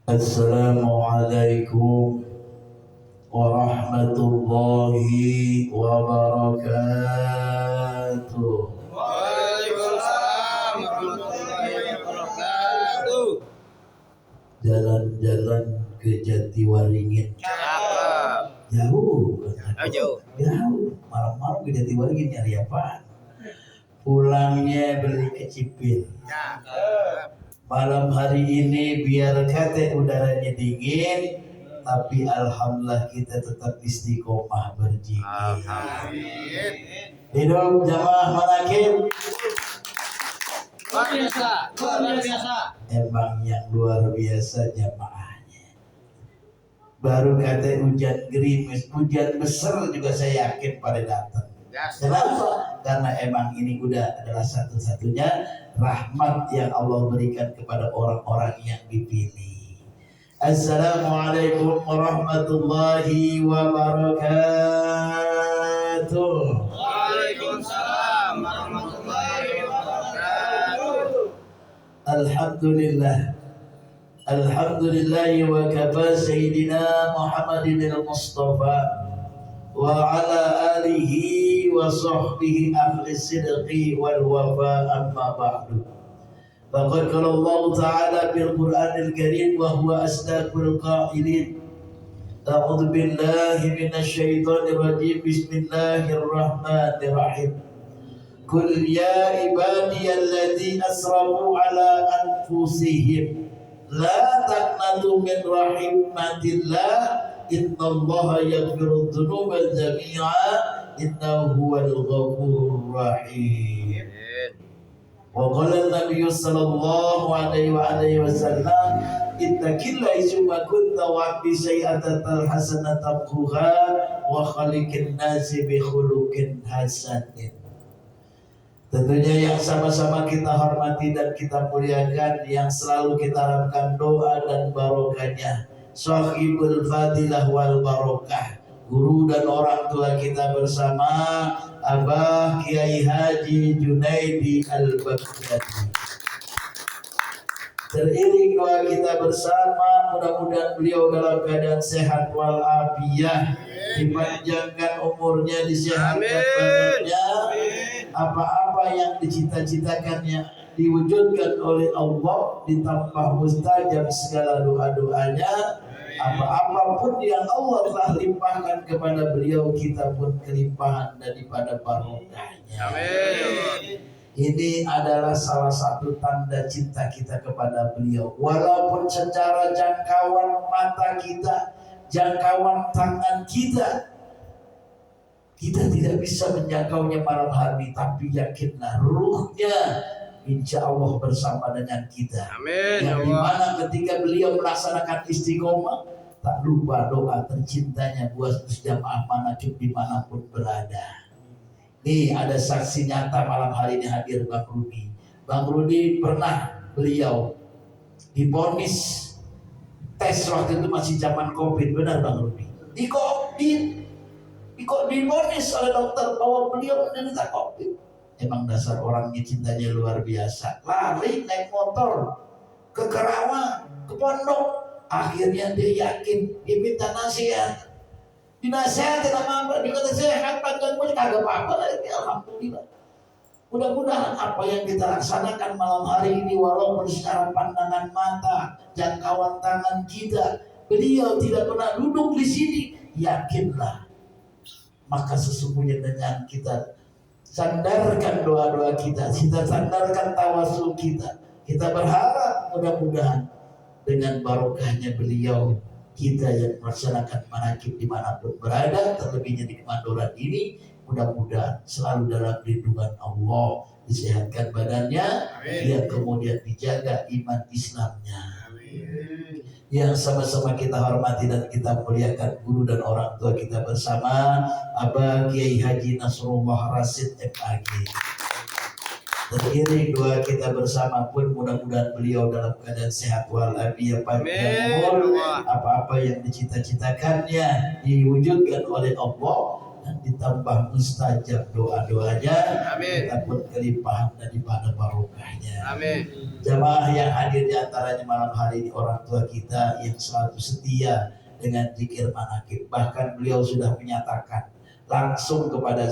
Assalamualaikum warahmatullahi wabarakatuh. Waalaikumsalam warahmatullahi wabarakatuh. Jalan-jalan ke Jatiwaringin. Jauh. Jauh. Malam-malam ke Jatiwaringin nyari apaan? Pulangnya beli kecipir. Malam hari ini biar kata udaranya dingin, tapi alhamdulillah kita tetap istiqomah berzikir. Hidup jamaah manakib. Luar biasa. Emang yang luar biasa jamaahnya. Baru kata hujan gerimis, hujan besar juga saya yakin pada datang. Kenapa? Karena emang ini udah adalah satu-satunya rahmat yang Allah berikan kepada orang-orang yang dipilih. Assalamualaikum warahmatullahi wabarakatuh. Waalaikumsalam warahmatullahi wabarakatuh. Alhamdulillah. Alhamdulillahi wa kafa sayyidina Muhammadin al-Mustafa wa ala alihi wa sahbihi ahli sidqi wal wafa amma ba'du. Faqad qala Allah Ta'ala bil Qur'anil Karim wa huwa asdaqul qailin. A'udzu billahi minasy syaithanir rajim. Bismillahirrahmanirrahim. Qul ya ibadiyalladzina asrafu ala anfusihim la taqnatu min rahmatillah innallaha yaghfiru dzunuba jami'a innahu huwal ghafurur rahim. Wa qala an-nabiy sallallahu alaihi wasallam ittaqilla isma kunta wa bi sayyi'atil hasanatan tamquha wa khaliqin nasi bi khuluqin hasanin. Tentunya yang sama-sama kita hormati dan kita muliakan, yang selalu kita harapkan doa dan barokahnya, Shahibul Fadilah wal Barokah, guru dan orang tua kita bersama, Abah Kiai Haji Junaidi Al-Baghdadi. Teriring doa kita bersama, mudah-mudahan beliau dalam keadaan sehat walafiat, dipanjangkan umurnya, disehatkan badannya, apa-apa yang dicita-citakannya diwujudkan oleh Allah, ditambah mustajab segala doa-doanya. Apa-apapun yang Allah telah limpahkan kepada beliau, kita pun kelimpahan daripada barokahnya. Amin. Ini adalah salah satu tanda cinta kita kepada beliau. Walaupun secara jangkauan mata kita, jangkauan tangan kita, kita tidak bisa menjangkaunya malam hari, tapi yakinlah ruhnya insya Allah bersama dengan kita. Amin. Yang dimana ketika beliau melaksanakan istiqomah, tak lupa doa tercintanya buat jamaah manakib dimanapun berada. Nih ada saksi nyata malam hari ini hadir Bang Rudi. Bang Rudi pernah beliau divonis tes waktu itu masih zaman COVID, benar Bang Rudi? Divonis oleh dokter bahwa beliau menderita COVID. Emang dasar orangnya cintanya luar biasa. Lari naik motor ke Kerawang, ke pondok. Akhirnya dia yakin, dia minta nasihat. Dinasihatin sama Mbak, dikata sehat, panjang umur, kagak apa-apa. Alhamdulillah. Mudah-mudahan apa yang kita laksanakan malam hari ini, walaupun secara pandangan mata, jangkauan tangan kita, beliau tidak pernah duduk di sini, yakinlah. Maka sesungguhnya dengan kita sandarkan doa-doa kita sandarkan tawasul kita berharap mudah-mudahan dengan barokahnya beliau, kita yang melaksanakan manakib dimanapun berada, terlebihnya di Kemandoran ini, mudah-mudahan selalu dalam lindungan Allah, disehatkan badannya, yang kemudian dijaga iman Islamnya. Yang sama-sama kita hormati dan kita muliakan guru dan orang tua kita bersama, Abah Kiai Haji Nasrullah Rasid MAG. Teriring doa kita bersama pun mudah-mudahan beliau dalam keadaan sehat walafiat, panjang umur, apa-apa yang dicita-citakannya diwujudkan oleh Allah, dan ditambah mustajab doa-doanya. Amin. Kita pun kelimpahan daripada barokahnya. Amin. Jamaah yang hadir di antaranya malam hari ini orang tua kita yang selalu setia dengan zikir manakib. Bahkan beliau sudah menyatakan langsung kepada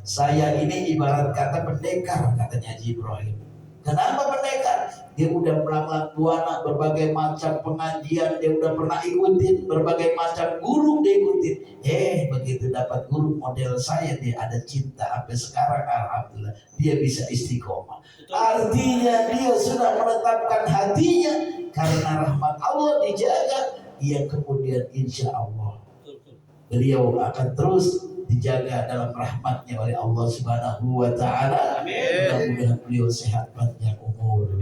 saya ini ibarat kata pendekar, katanya Haji Ibrahim. Kenapa pendekar? Dia udah melakukan buana berbagai macam pengajian, dia udah pernah ikutin berbagai macam guru, dia ikutin. Begitu dapat guru model saya, dia ada cinta. Sampai sekarang alhamdulillah dia bisa istiqomah. Artinya dia sudah menetapkan hatinya karena rahmat Allah dijaga. Dia kemudian insya Allah beliau akan terus dijaga dalam rahmatnya oleh Allah Subhanahu wa Ta'ala. Mudah-mudahan beliau sehat panjang umur.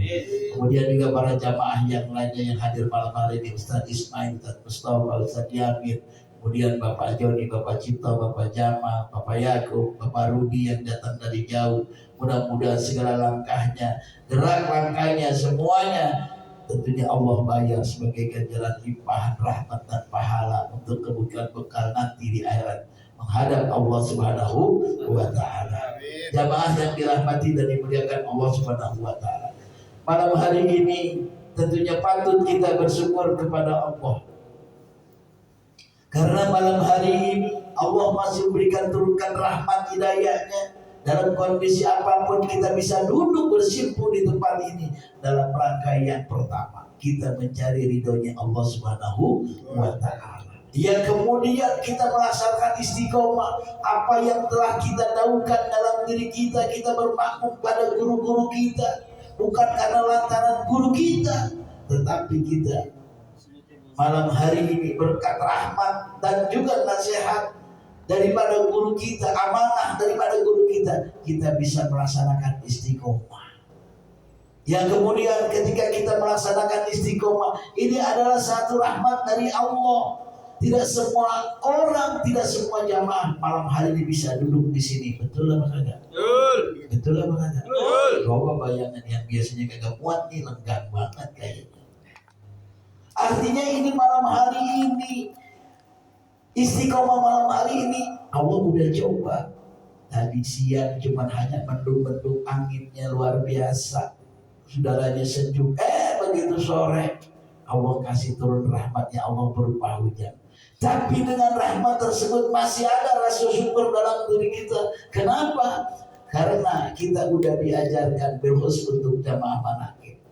Kemudian juga para jamaah yang lainnya yang hadir malam hari ini, Ustaz Ismail, Ustaz Mustafa, Ustaz Yamin, kemudian Bapak Joni, Bapak Cipto, Bapak Jamal, Bapak Yakub, Bapak Rudi yang datang dari jauh. Mudah-mudahan segala langkahnya, gerak langkahnya, semuanya tentunya Allah bayar sebagai ganjaran limpahan rahmat dan pahala untuk kebutuhan bekal nanti di akhirat menghadap Allah Subhanahu wa Ta'ala. Jamaah yang dirahmati dan dimuliakan Allah Subhanahu wa Ta'ala, malam hari ini tentunya patut kita bersyukur kepada Allah karena malam hari ini Allah masih berikan turunkan rahmat hidayahnya. Dalam kondisi apapun kita bisa duduk bersimpuh di tempat ini dalam rangkaian pertama kita mencari ridhonya Allah Subhanahu wa Ta'ala. Yang kemudian kita melaksanakan istiqomah apa yang telah kita daukan dalam diri kita. Kita bermakmum pada guru-guru kita, bukan karena lantaran guru kita, tetapi kita malam hari ini berkat rahmat dan juga nasihat daripada guru kita, amanah daripada guru kita, kita bisa melaksanakan istiqomah. Yang kemudian ketika kita melaksanakan istiqomah, ini adalah satu rahmat dari Allah. Tidak semua orang, tidak semua jamaah malam hari ini bisa duduk di sini. Betul apa enggak? Betul. Betul apa enggak? Betul. Coba bayangan yang biasanya kagak muat nih, lenggang banget kayaknya. Artinya ini malam hari ini, istiqomah malam hari ini Allah udah coba. Tadi siang cuman hanya mendung-mendung, anginnya luar biasa, udaranya sejuk. Begitu sore Allah kasih turun rahmatnya, Allah berupa hujan. Tapi dengan rahmat tersebut masih ada rasa syukur dalam diri kita. Kenapa? Karena kita udah diajarkan berhus untuk jamaah manakib.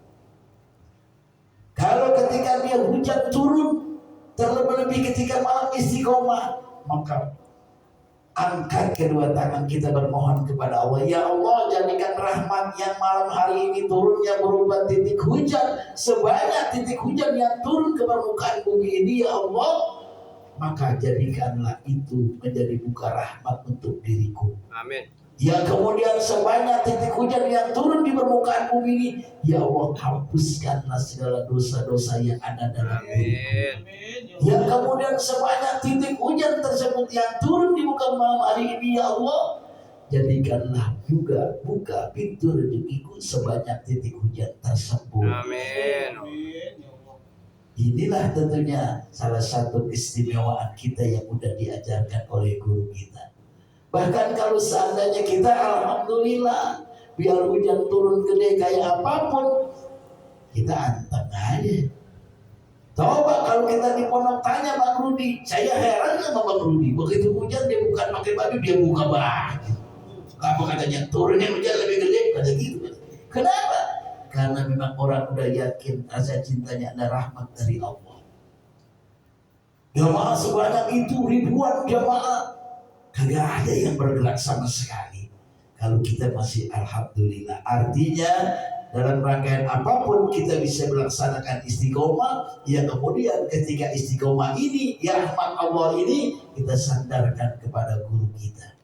Kalau ketika dia hujan turun, terlebih-lebih ketika malam istiqomah, maka angkat kedua tangan kita bermohon kepada Allah. Ya Allah, jadikan rahmat yang malam hari ini turunnya berupa titik hujan, sebanyak titik hujan yang turun ke permukaan bumi ini, ya Allah, maka jadikanlah itu menjadi buka rahmat untuk diriku. Amin. Yang kemudian sebanyak titik hujan yang turun di permukaan bumi ini, ya Allah, hapuskanlah segala dosa-dosa yang ada dalam diriku. Yang kemudian sebanyak titik hujan tersebut yang turun di muka malam hari ini, ya Allah, jadikanlah juga buka pintu rezekiku sebanyak titik hujan tersebut. Amin. Inilah tentunya salah satu keistimewaan kita yang sudah diajarkan oleh guru kita. Bahkan kalau seandainya kita alhamdulillah, biar hujan turun gede kayak apapun, kita anteng aja. Coba kalau kita di pondok tanya Bang Rudi, saya heran sama Bang Rudi. Begitu hujan dia bukan pakai baju, dia buka baju. Apa katanya turunnya hujan lebih gede, kata gitu. Kenapa? Karena memang orang udah yakin rasa cintanya ada rahmat dari Allah. Jamaah sebanyak itu ribuan jamaah, kagak ada yang bergerak sama sekali. Kalau kita masih alhamdulillah, artinya dalam rangkaian apapun kita bisa melaksanakan istiqomah. Yang kemudian ketika istiqomah ini, ya rahmat Allah ini, kita sandarkan kepada guru kita.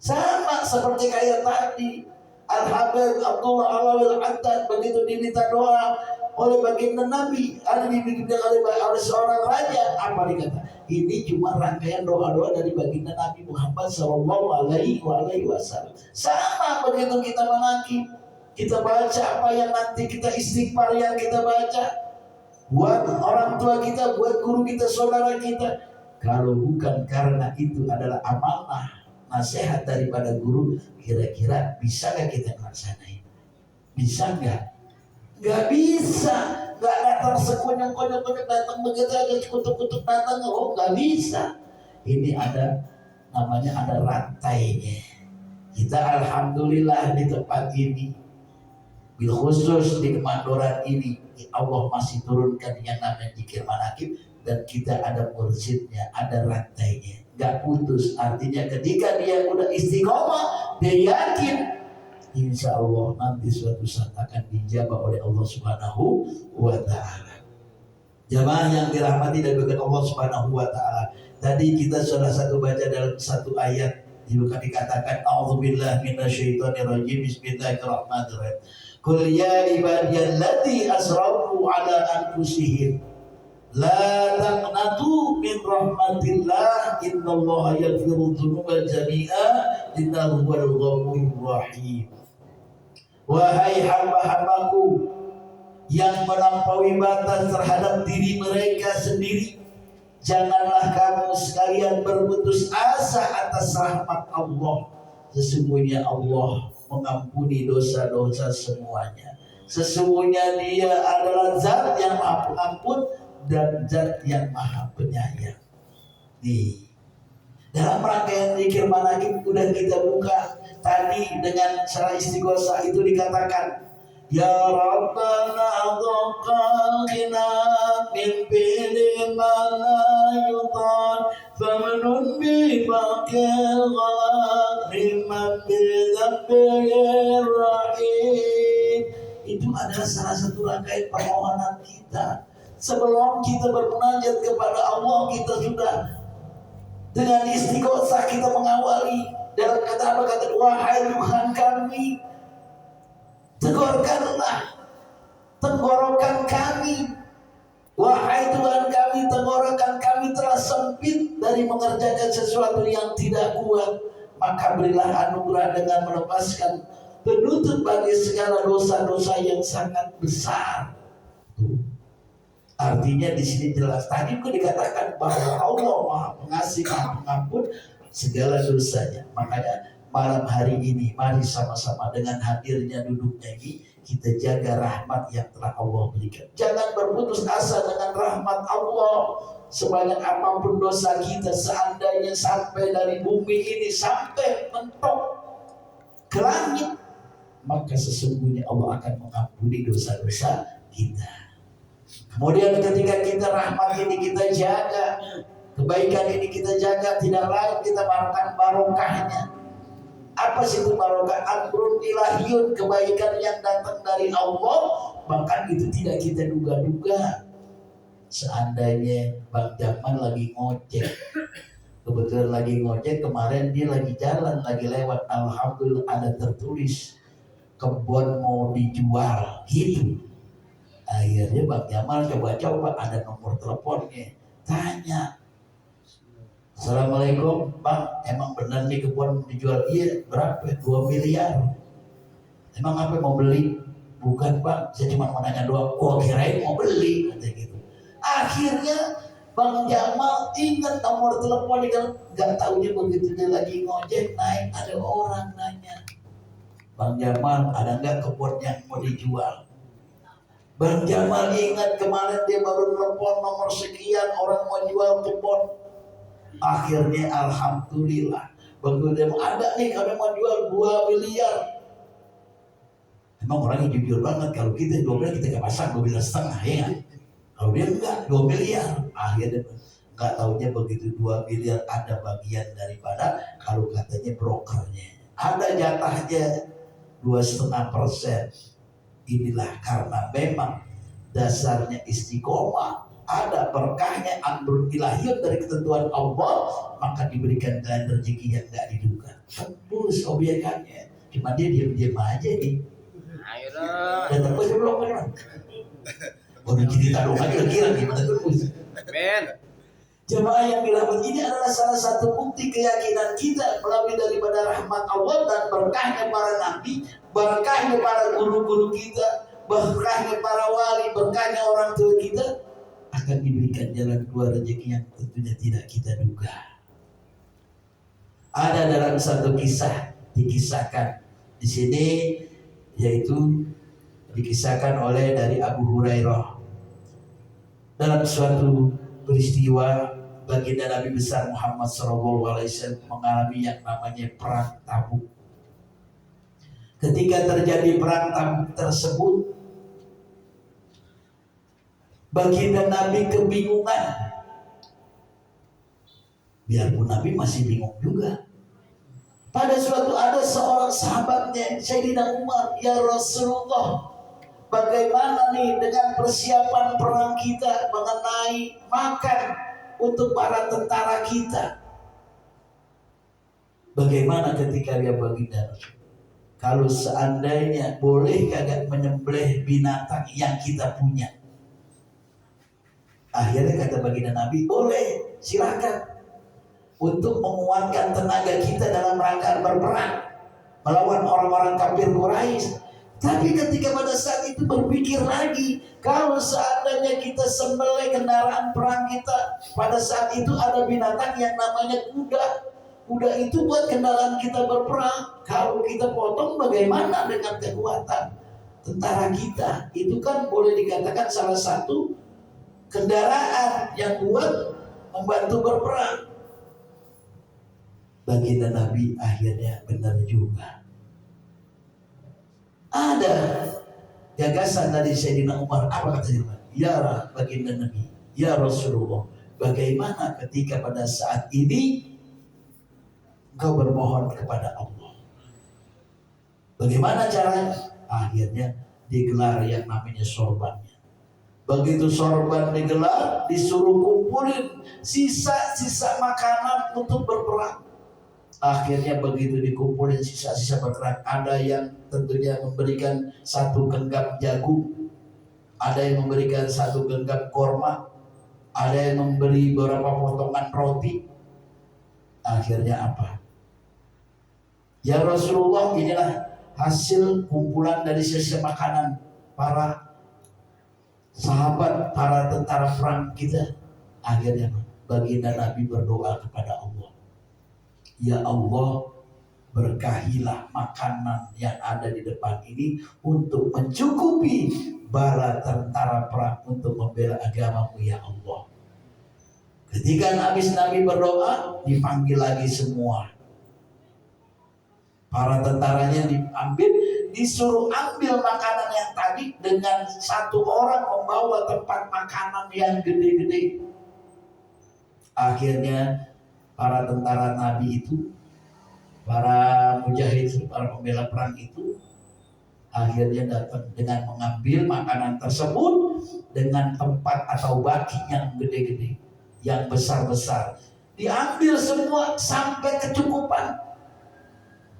Sama seperti kayak tadi Al-Habib Abdullah Alawil Haddad, begitu diminta doa oleh baginda Nabi, ada diminta oleh seorang raja, apa dikata? Ini cuma rangkaian doa-doa dari baginda Nabi Muhammad Sallallahu Alaihi Wasallam. Sama begitu kita menanti, kita baca apa yang nanti kita istighfar yang kita baca buat orang tua kita, buat guru kita, saudara kita. Kalau bukan karena itu adalah amanah nasihat daripada guru, kira-kira bisa nggak kita melaksanain? Bisa nggak? Nggak bisa. Nggak datang sekunyuk-kunyuk datang begitu aja kutuk-kutuk datang, oh nggak bisa. Ini namanya ada rantainya. Kita alhamdulillah di tempat ini, bil khusus di Kemandoran ini, Allah masih turunkan yang namanya zikir manakib, dan kita ada mursyidnya, ada rantainya, nggak putus. Artinya ketika dia udah istiqomah, dia yakin insya Allah nanti suatu saat akan dijabah oleh Allah Subhanahu wa Ta'ala. Jamaah yang dirahmati dan berkat Allah Subhanahu wa Ta'ala, tadi kita salah satu baca dalam satu ayat juga dikatakan a'udzubillahi minasyaitonirrajim, bismillahirrahmanirrahim. Qul ya ibadiyallati asrafu ala anfusihim la taqnatu min rahmatillah innallaha yaghfiru dzunuba jami'a innahu huwal ghafurur rahim. Wahai hamba-hambaku yang melampaui batas terhadap diri mereka sendiri, janganlah kamu sekalian berputus asa atas rahmat Allah. Sesungguhnya Allah mengampuni dosa-dosa semuanya. Sesungguhnya Dia adalah Zat yang Maha Pengampun dan Zat yang Maha Penyayang. Nih, dalam rangkaian zikir manakib udah kita buka tadi dengan cara istighosah itu dikatakan, Ya Rabbana dhaqaqina min bili mana yutan famanun bi faqir ghariman bi dhambil rahim. Itu adalah salah satu rangkaian permohonan kita. Sebelum kita bermunajat kepada Allah, kita sudah dengan istighosah kita mengawali dalam kata apa? Kata wahai Tuhan kami, tegurkanlah tenggorokan kami. Wahai Tuhan kami, tenggorokan kami telah sempit dari mengerjakan sesuatu yang tidak kuat, maka berilah anugerah dengan melepaskan penutup bagi segala dosa-dosa yang sangat besar. Artinya di sini jelas tadi pun dikatakan bahwa Allah Maha Pengasih, Maha Pengampun segala dosanya. Makanya malam hari ini mari sama-sama dengan hadirnya duduknya ini kita jaga rahmat yang telah Allah berikan. Jangan berputus asa dengan rahmat Allah. Sebanyak apapun dosa kita, seandainya sampai dari bumi ini sampai mentok ke langit, maka sesungguhnya Allah akan mengampuni dosa-dosa kita. Kemudian ketika kita rahmat ini kita jaga, kebaikan ini kita jaga, tidak lain kita makan barokahnya. Apa sih itu barokah? Amrun ilahiyun, kebaikan yang datang dari Allah, bahkan itu tidak kita duga-duga. Seandainya Bang Jaman lagi ngojek, kebetulan lagi ngojek, kemarin dia lagi jalan, lagi lewat, alhamdulillah ada tertulis kebun mau dijual gitu. Akhirnya Bang Jamal coba-coba ada nomor teleponnya, tanya, Assalamualaikum Bang, emang benar nih kebun dijual? Iya, berapa? 2 miliar. Emang apa mau beli? Bukan Bang, saya cuma mau nanya doang. Oh kirain mau beli, kata gitu. Akhirnya Bang Jamal ingat nomor telepon, gak taunya begitu dia lagi ngojek naik, ada orang nanya, Bang Jamal ada nggak kebun yang mau dijual? Bang Jamal ingat kemarin dia baru telepon nomor sekian, orang mau jual kebun. Akhirnya alhamdulillah, begitu dia mau ada nih, kami mau jual 2 miliar. Emang orangnya jujur banget, kalau kita 2 miliar kita gak pasang 2,5 miliar ya. Kalau dia enggak 2 miliar, akhirnya nggak taunya begitu 2 miliar ada bagian daripada kalau katanya brokernya. Ada jatahnya 2,5%. Inilah karena memang dasarnya istiqomah, ada berkahnya amrun ilahiyun dari ketentuan Allah, maka diberikan jalan rezeki yang gak diduga. Tembus obyekannya, cuma dia diam-diam aja nih. Dan tembus belum kan? Baru jadi taruh aja udah kira gimana tembus. Amin. Jemaah yang dirahmati, ini adalah salah satu bukti keyakinan kita melalui daripada rahmat Allah dan berkahnya para nabi, berkahnya para guru-guru kita, berkahnya para wali, berkahnya orang tua kita, akan diberikan jalan keluar rezeki yang tentunya tidak kita duga. Ada dalam satu kisah dikisahkan di sini, yaitu dikisahkan oleh dari Abu Hurairah dalam suatu peristiwa baginda Nabi besar Muhammad SAW mengalami yang namanya perang Tabuk. Ketika terjadi perang Tabuk tersebut, baginda Nabi kebingungan. Biarpun Nabi masih bingung juga. Pada suatu ada seorang sahabatnya, Sayyidina Umar, ya Rasulullah, bagaimana nih dengan persiapan perang kita mengenai makan untuk para tentara kita? Bagaimana ketika dia baginda? Kalau seandainya boleh kagak menyembelih binatang yang kita punya? Akhirnya kata baginda Nabi, boleh, silakan. Untuk menguatkan tenaga kita dalam rangka berperang melawan orang-orang kafir Quraisy. Tapi ketika pada saat itu berpikir lagi, kalau seandainya kita sembelih kendaraan perang kita, pada saat itu ada binatang yang namanya kuda. Kuda itu buat kendaraan kita berperang. Kalau kita potong, bagaimana dengan kekuatan tentara kita? Itu kan boleh dikatakan salah satu kendaraan yang buat membantu berperang. Baginda Nabi akhirnya benar juga. Ada gagasan dari Sayyidina Umar. Apa kata dia? Ya baginda Nabi, ya Rasulullah, bagaimana ketika pada saat ini engkau bermohon kepada Allah? Bagaimana caranya? Akhirnya digelar yang namanya sorbannya. Begitu sorban digelar, disuruh kumpulin sisa-sisa makanan untuk berperang. Akhirnya begitu dikumpulin sisa-sisa berperang, ada yang tentunya memberikan satu genggam jagung, ada yang memberikan satu genggam korma, ada yang memberi beberapa potongan roti. Akhirnya apa? Ya Rasulullah, inilah hasil kumpulan dari sisa makanan para sahabat, para tentara perang kita. Akhirnya baginda Nabi berdoa kepada Allah, ya Allah, berkahilah makanan yang ada di depan ini untuk mencukupi bala tentara perang untuk membela agamamu ya Allah. Ketika Nabi berdoa, dipanggil lagi semua. Para tentaranya diambil, disuruh ambil makanan yang tadi dengan satu orang membawa tempat makanan yang gede-gede. Akhirnya para tentara Nabi itu, para mujahid, para pembela perang itu, akhirnya datang dengan mengambil makanan tersebut dengan tempat atau baki yang gede-gede, yang besar-besar. Diambil semua sampai kecukupan.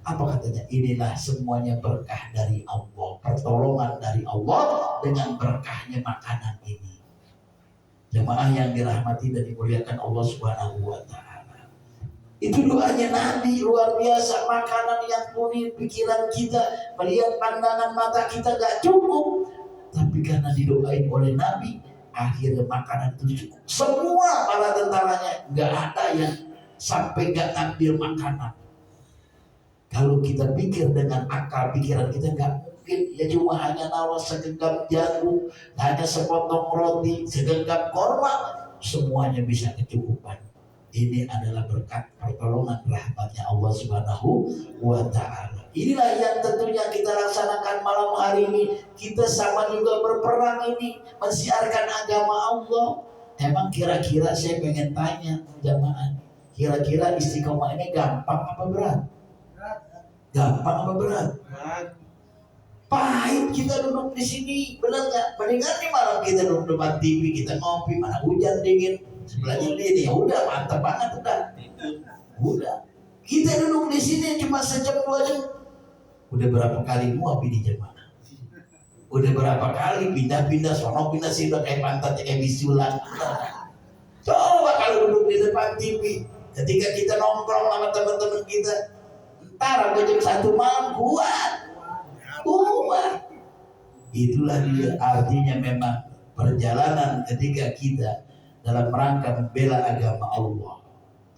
Apa katanya? Inilah semuanya berkah dari Allah, pertolongan dari Allah dengan berkahnya makanan ini. Jemaah yang dirahmati dan dimuliakan Allah Subhanahu wa Ta'ala. Itu doanya Nabi luar biasa. Makanan yang punya pikiran kita, melihat pandangan mata kita gak cukup, tapi karena didoain oleh Nabi, akhirnya makanan itu cukup. Semua para tentaranya gak ada yang sampai gak ngambil makanan. Kalau kita pikir dengan akal pikiran kita, gak mungkin. Ya cuma hanya nawa segenggam jagung, hanya sepotong roti, segenggam korma, semuanya bisa kecukupan. Ini adalah berkat pertolongan rahmatnya Allah Subhanahu wa Ta'ala. Inilah yang tentunya kita laksanakan malam hari ini. Kita sama juga berperang ini, mensiarkan agama Allah. Emang kira-kira saya pengen tanya jamaah, kira-kira istiqomah ini gampang apa berat? Gampang apa berat? Pahit kita duduk di sini, benar nggak? Mendingan nih malam kita duduk depan TV, kita ngopi, mana hujan dingin, sebelahnya dia, udah mantap banget udah. Kita duduk di sini cuma sejam 2 jam, udah berapa kali nguap ini jemaah? Udah berapa kali pindah-pindah, sono pindah sini, kayak pantat kayak bisulan. Coba kalau duduk di depan TV, ketika kita nongkrong sama teman-teman kita, ntar jam 1 malam kuat. Itulah dia artinya memang perjalanan ketika kita dalam rangka membela agama Allah.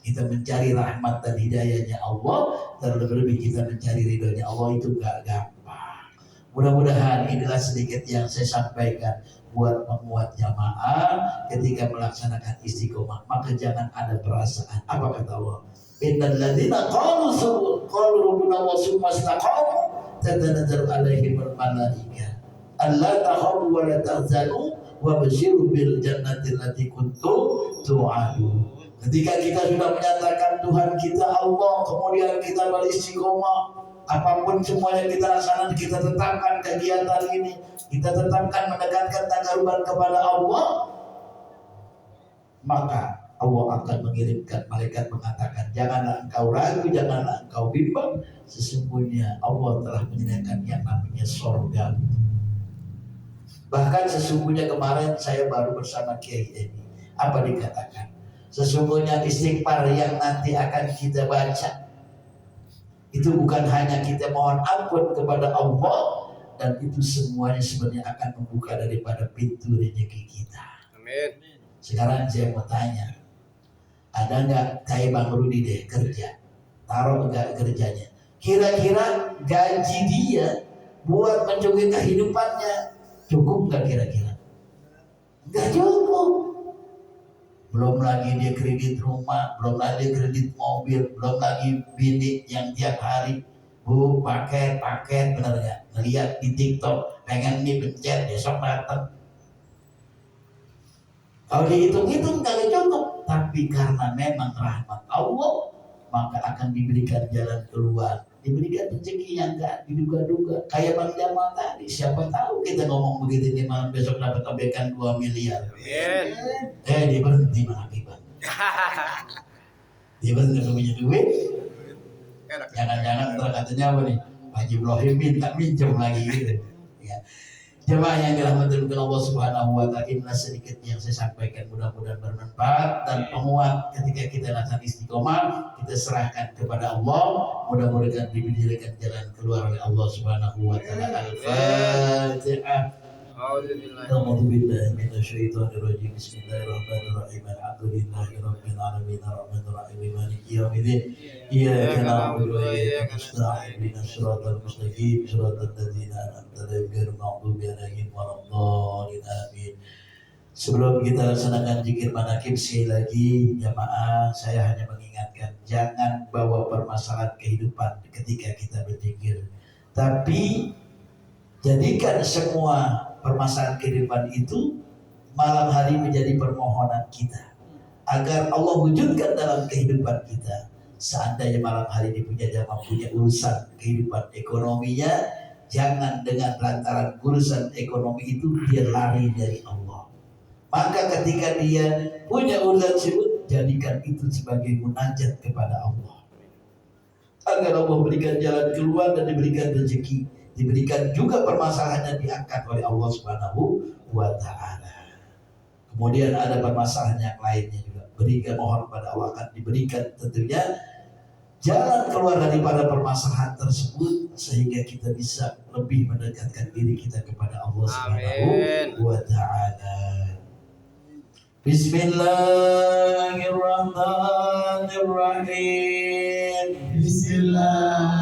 Kita mencari rahmat dan hidayahnya Allah, terlebih kita mencari ridhonya Allah itu gak gampang. Mudah-mudahan inilah sedikit yang saya sampaikan buat menguat jamaah ketika melaksanakan istiqomah. Maka jangan ada perasaan. Apa kata Allah? Innal ladzina qalu rabbuna wa summa istaqamu tatanazzalu alaihimul malaikah alla takhafu wa la tahzanu wa basyiru bil jannati allati kuntum tu'adun. Ketika kita sudah menyatakan Tuhan kita Allah, kemudian kita beristiqomah, apapun semua yang kita laksanakan, kita tetapkan kegiatan ini, kita tetapkan mendekatkan taqarruban kepada Allah, maka Allah akan mengirimkan malaikat mengatakan, janganlah engkau ragu, janganlah engkau bimbang, sesungguhnya Allah telah menyediakan yang namanya surga. Bahkan sesungguhnya kemarin saya baru bersama Kiai ini, apa dikatakan? Sesungguhnya istighfar yang nanti akan kita baca itu bukan hanya kita mohon ampun kepada Allah, dan itu semuanya sebenarnya akan membuka daripada pintu rezeki kita. Amin. Sekarang saya mau tanya, ada nggak kayak Bang Rudi deh kerja, taruh nggak kerjanya, kira-kira gaji dia buat mencukupi kehidupannya cukup nggak kira-kira? Nggak cukup. Belum lagi dia kredit rumah, belum lagi kredit mobil, belum lagi bini yang tiap hari bu paket bener ya, ngeliat di TikTok pengen nih pencet besok datang. Kalau dihitung-hitung kagak cukup, tapi karena memang rahmat Allah maka akan diberikan jalan keluar, diberikan rezeki yang gak diduga-duga. Kayak Bang Jamal tadi, siapa tahu kita ngomong begitu nih malam besok dapat kebekan 2 miliar. Amin. Dia berhenti mengakibat. Dia berhenti punya duit. Jangan-jangan ntar katanya apa nih, Pak Ibrahim minta minjem lagi gitu. Ya. Jemaah yang dirahmati Allah Subhanahu wa taala, inilah sedikit yang saya sampaikan, mudah-mudahan bermanfaat dan penguat ketika kita lakukan istiqomah, kita serahkan kepada Allah, mudah-mudahan diberikan jalan keluar oleh Allah Subhanahu wa taala. Al-Fatihah. A'udzu billahi minasyaitonir rajim. Bismillahirrahmanirrahim. Alhamdulillahi rabbil alamin arrahmanir rahim maliki yaumiddin. Iyyaka na'budu wa iyyaka nasta'in ihdinas siratal mustaqim siratal ladzina an'amta 'alaihim ghairil maghdubi 'alaihim waladdallin. Amin. Sebelum kita laksanakan zikir manakib, sekali lagi jamaah, saya hanya mengingatkan, jangan bawa permasalahan kehidupan ketika kita berzikir, tapi jadikan semua permasalahan kehidupan itu malam hari menjadi permohonan kita agar Allah wujudkan dalam kehidupan kita. Seandainya malam hari ini punya jamaah punya urusan kehidupan ekonominya, jangan dengan lantaran urusan ekonomi itu dia lari dari Allah. Maka ketika dia punya urusan tersebut, jadikan itu sebagai munajat kepada Allah agar Allah berikan jalan keluar dan diberikan rezeki, diberikan juga permasalahannya diangkat oleh Allah Subhanahu wa taala. Kemudian ada permasalahan yang lainnya juga, berikan, mohon pada Allah akan diberikan tentunya jalan keluar daripada permasalahan tersebut sehingga kita bisa lebih mendekatkan diri kita kepada Allah Subhanahu wa taala. Bismillahirrahmanirrahim. Bismillah.